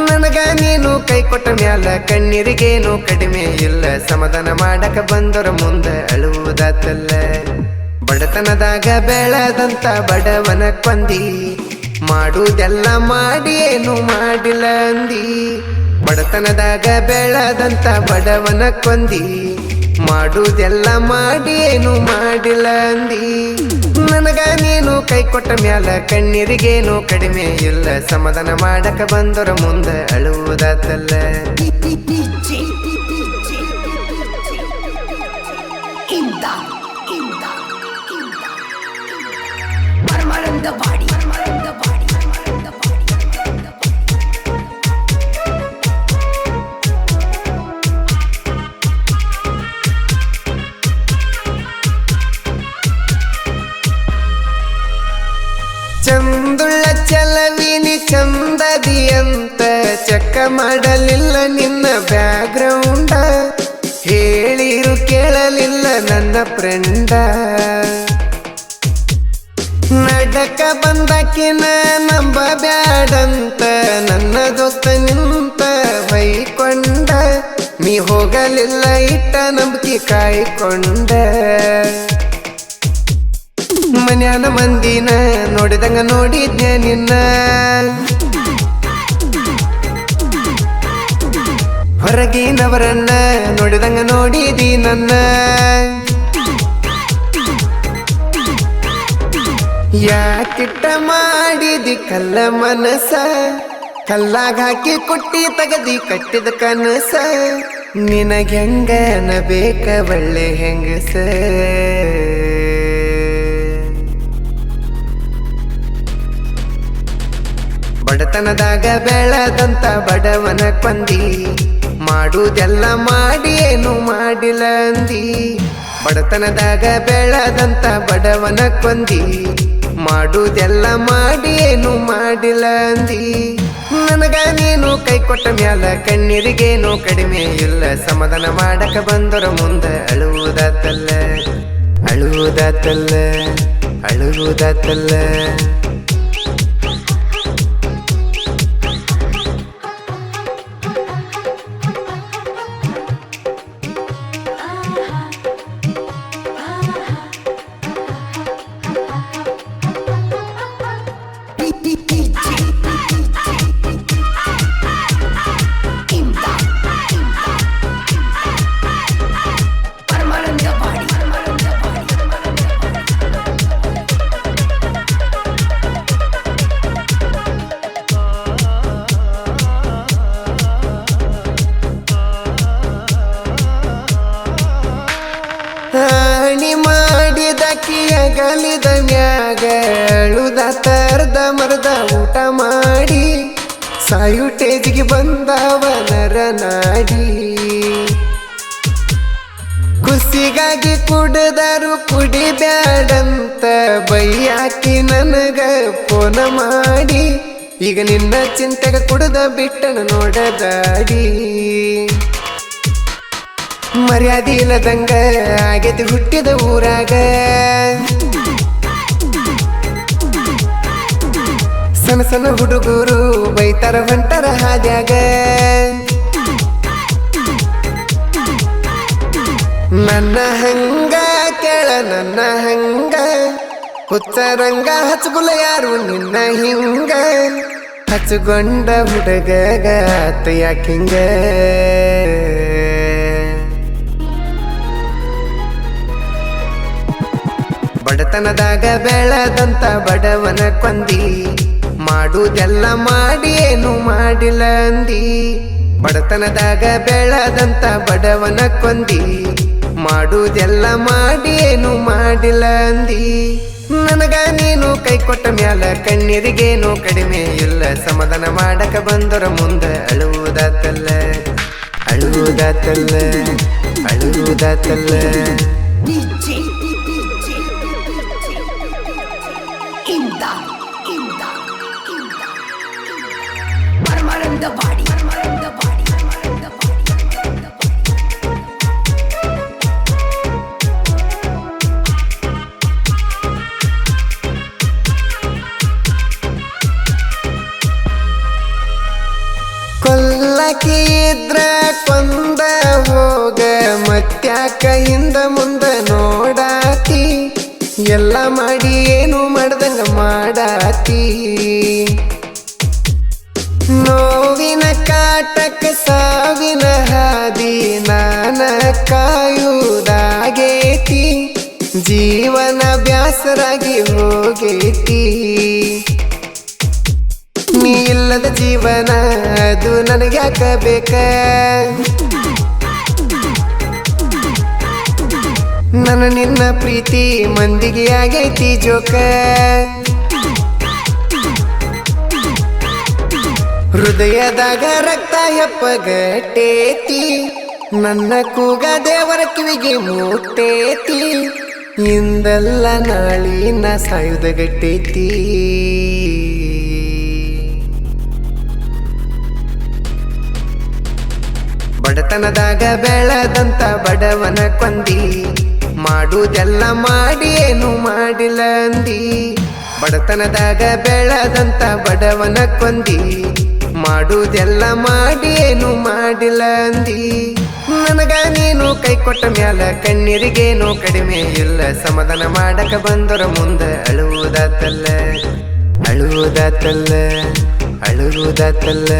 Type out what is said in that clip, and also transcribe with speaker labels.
Speaker 1: ನನಗ ನೀನು ಕೈ ಕೊಟ್ಟ ಮ್ಯಾಲ ಕಣ್ಣೀರಿಗೇನು ಕಡಿಮೆ ಇಲ್ಲ. ಸಮಾಧಾನ ಮಾಡಕ ಬಂದರ ಮುಂದ ಅಳುವುದಾತಲ್ಲ. ಬಡತನದಾಗ ಬೆಳೆದಂತ ಬಡವನ ಕೊಂದಿ, ಮಾಡುವುದೆಲ್ಲ ಮಾಡಿ ಏನು ಮಾಡಿಲ್ಲ ಅಂದಿ. ಬಡತನದಾಗ ಬೆಳೆದಂತ ಬಡವನ ಕೊಂದಿ, ಮಾಡುವುದೆಲ್ಲ ಮಾಡಿ ಏನು ಮಾಡಿಲ್ಲ ಅಂದಿ. ನನಗ ನೀನು ಕೈ ಕೊಟ್ಟ ಮ್ಯಾಲ ಕಣ್ಣೀರಿಗೇನು ಕಡಿಮೆ ಇಲ್ಲ. ಸಮಾಧಾನ ಮಾಡಕ ಬಂದರ ಮುಂದ ಅಳುವುದಾತಲ್ಲ. ಚಂದುಳ್ಳ ಚಲವಿನಿ ಚಂದದಿ ಅಂತ ಚೆಕ್ಕ ಮಾಡಲಿಲ್ಲ ನಿನ್ನ ಬ್ಯಾಗ್ರೌಂಡ. ಹೇಳಿರು ಕೇಳಲಿಲ್ಲ ನನ್ನ ಫ್ರೆಂಡ. ನಡಕ ಬಂದಕಿನ ನಂಬ ಬ್ಯಾಡಂತ ನನ್ನ ದೋಸ್ತ ನಿಂತ ಬೈಕೊಂಡ. ನೀ ಹೋಗಲಿಲ್ಲ ಇಟ್ಟ ನಂಬಿಕೆ ಕಾಯ್ಕೊಂಡ. ಮನ್ಯಾನ ಮಂದಿನ ನೋಡಿದಂಗ ನೋಡಿದ್ನೆ ನಿನ್ನ. ಹೊರಗಿನವರನ್ನ ನೋಡಿದಂಗ ನೋಡಿದಿ ನನ್ನ. ಯಾಕಿಟ್ಟ ಮಾಡಿದಿ ಕಲ್ಲ ಮನಸ, ಕಲ್ಲಾಗ ಹಾಕಿ ಕುಟ್ಟಿ ತಗದಿ ಕಟ್ಟಿದ ಕನಸ. ನಿನಗೆಂಗನ ಬೇಕ ಒಳ್ಳೆ ಹೆಂಗಸ. ಬಡತನದಾಗ ಬೆಳೆದಂತ ಬಡವನ ಕೊಂದಿ, ಮಾಡುವುದೆಲ್ಲ ಮಾಡಿ ಏನು ಮಾಡಿಲ್ಲ ಅಂದಿ. ಬಡತನದಾಗ ಬೆಳೆದಂತ ಬಡವನ ಕೊಂದಿ, ಮಾಡುವುದೆಲ್ಲ ಮಾಡಿ ಏನು ಮಾಡಿಲ್ಲ ಅಂದಿ. ನನಗ ನೀನು ಕೈ ಕೊಟ್ಟ ಮ್ಯಾಲ ಕಣ್ಣೀರಿಗೇನು ಕಡಿಮೆ ಇಲ್ಲ. ಸಮಾಧಾನ ಮಾಡಕ ಬಂದರ ಮುಂದ ಅಳುವುದಾತಲ್ಲ. ಅಳುವುದಾತಲ್ಲ, ಅಳುವುದಾತಲ್ಲ. ಹಾನಿ ಮಾಡಿದಕ್ಕಿಯ ಗಲಿದ ಮ್ಯಾಗ ಅಳುದಾತ ಮರದ ಊಟ ಮಾಡಿ. ಸಾಯುಟೇಜಿಗೆ ಬಂದವ ನರ ನಾಡಿ. ಖುಷಿಗಾಗಿ ಕುಡಿದರು ಕುಡಿಬ್ಯಾಡಂತ ಬೈಯಾಕಿ ನನಗ ಫೋನ ಮಾಡಿ. ಈಗ ನಿನ್ನ ಚಿಂತೆಗ ಕುಡ್ದ ಬಿಟ್ಟನ ನೋಡದಾಡಿ. ಮರ್ಯಾದೆ ಇಲ್ಲದಂಗ ಆಗೈತಿ ಹುಟ್ಟಿದ ಊರಾಗ. ಸಣ್ಣ ಸಣ್ಣ ಹುಡುಗರು ಬೈತಾರ ಹೊಂಟರ ಹಾದ್ಯಾಗ. ನನ್ನ ಹಂಗ ಕೇಳ ನನ್ನ ಹಂಗ, ಹುಚ್ಚರಂಗ ಹಚ್ಚಗುಲ ಯಾರು ನಿನ್ನ ಹಿಂಗ. ಹಚ್ಚಗೊಂಡ ಹುಡುಗಗ ಆತ ಯಾಕಿಂಗ. ಬಡತನದಾಗ ಬೆಳೆದಂತ ಬಡವನ ಕೊಂದಿ, ಮಾಡುವುದೆಲ್ಲ ಮಾಡಿ ಏನು ಮಾಡಿಲ್ಲ ಅಂದಿ. ಬಡತನದಾಗ ಬೆಳೆದಂತ ಬಡವನ ಕೊಂದಿ, ಮಾಡುವುದೆಲ್ಲ ಮಾಡಿ ಏನು ಮಾಡಿಲ್ಲ ಅಂದಿ. ನನಗ ನೀನು ಕೈ ಕೊಟ್ಟ ಮ್ಯಾಲ ಕಣ್ಣೀರಿಗೇನು ಕಡಿಮೆ ಇಲ್ಲ. ಸಮಾಧಾನ ಮಾಡಕ ಬಂದರ ಮುಂದ ಅಳುವುದಾತಲ್ಲ. ಅಳುವುದಾತಲ್ಲ, ಅಳುವುದಾತಲ್ಲ.
Speaker 2: Permanent the body.
Speaker 1: ಇದ್ರ ಕೊಂದ ಹೋಗ ಮತ್ಯಾಕ ಹಿಂದ ಮುಂದ ನೋಡಾತಿ ಎಲ್ಲ ಮಾಡಿ ಏನು ಮಾಡ್ದಂಗ ಮಾಡಾತಿ ನೋವಿನ ಕಾಟಕ ಸಾವಿನ ಹಾದಿ ನಾನ ಕಾಯುವುದಾಗೇತಿ ಜೀವನ ಬ್ಯಾಸರಾಗಿ ಹೋಗೇತಿ ನೀ ಇಲ್ಲದ ಜೀವನ ಅದು ನನಗ್ಯಾಕ ಬೇಕ ನನ್ನ ನಿನ್ನ ಪ್ರೀತಿ ಮಂದಿಗೆ ಆಗೈತಿ ಜೋಕ ಹೃದಯದಾಗ ರಕ್ತ ಹೆಪ್ಪಗಟ್ಟೇತಿ ನನ್ನ ಕೂಗ ದೇವರ ಕಿವಿಗೆ ಮುಟ್ಟೇತಿ ಇಂದಲ್ಲ ನಾಳಿನ ಸಾಯುಧ ಗಟ್ಟೇತಿ ಬಡತನದಾಗ ಬೆಳೆದಂತ ಬಡವನ ಕೊಂದಿ ಮಾಡುವುದೆಲ್ಲ ಮಾಡಿ ಏನು ಮಾಡಿಲ್ಲ ಅಂದಿ ಬಡತನದಾಗ ಬೆಳೆದಂತ ಬಡವನ ಕೊಂದಿ ಮಾಡುವುದೆಲ್ಲ ಮಾಡಿ ಏನು ಮಾಡಿಲ್ಲ ಅಂದಿ ನನಗ ನೀನು ಕೈ ಕೊಟ್ಟ ಮ್ಯಾಲ ಕಣ್ಣೀರಿಗೇನು ಕಡಿಮೆ ಇಲ್ಲ ಸಮಾಧಾನ ಮಾಡಕ ಬಂದರ ಮುಂದೆ ಅಳುವುದಾತಲ್ಲ ಅಳುವುದಾತಲ್ಲ ಅಳುವುದಾತಲ್ಲ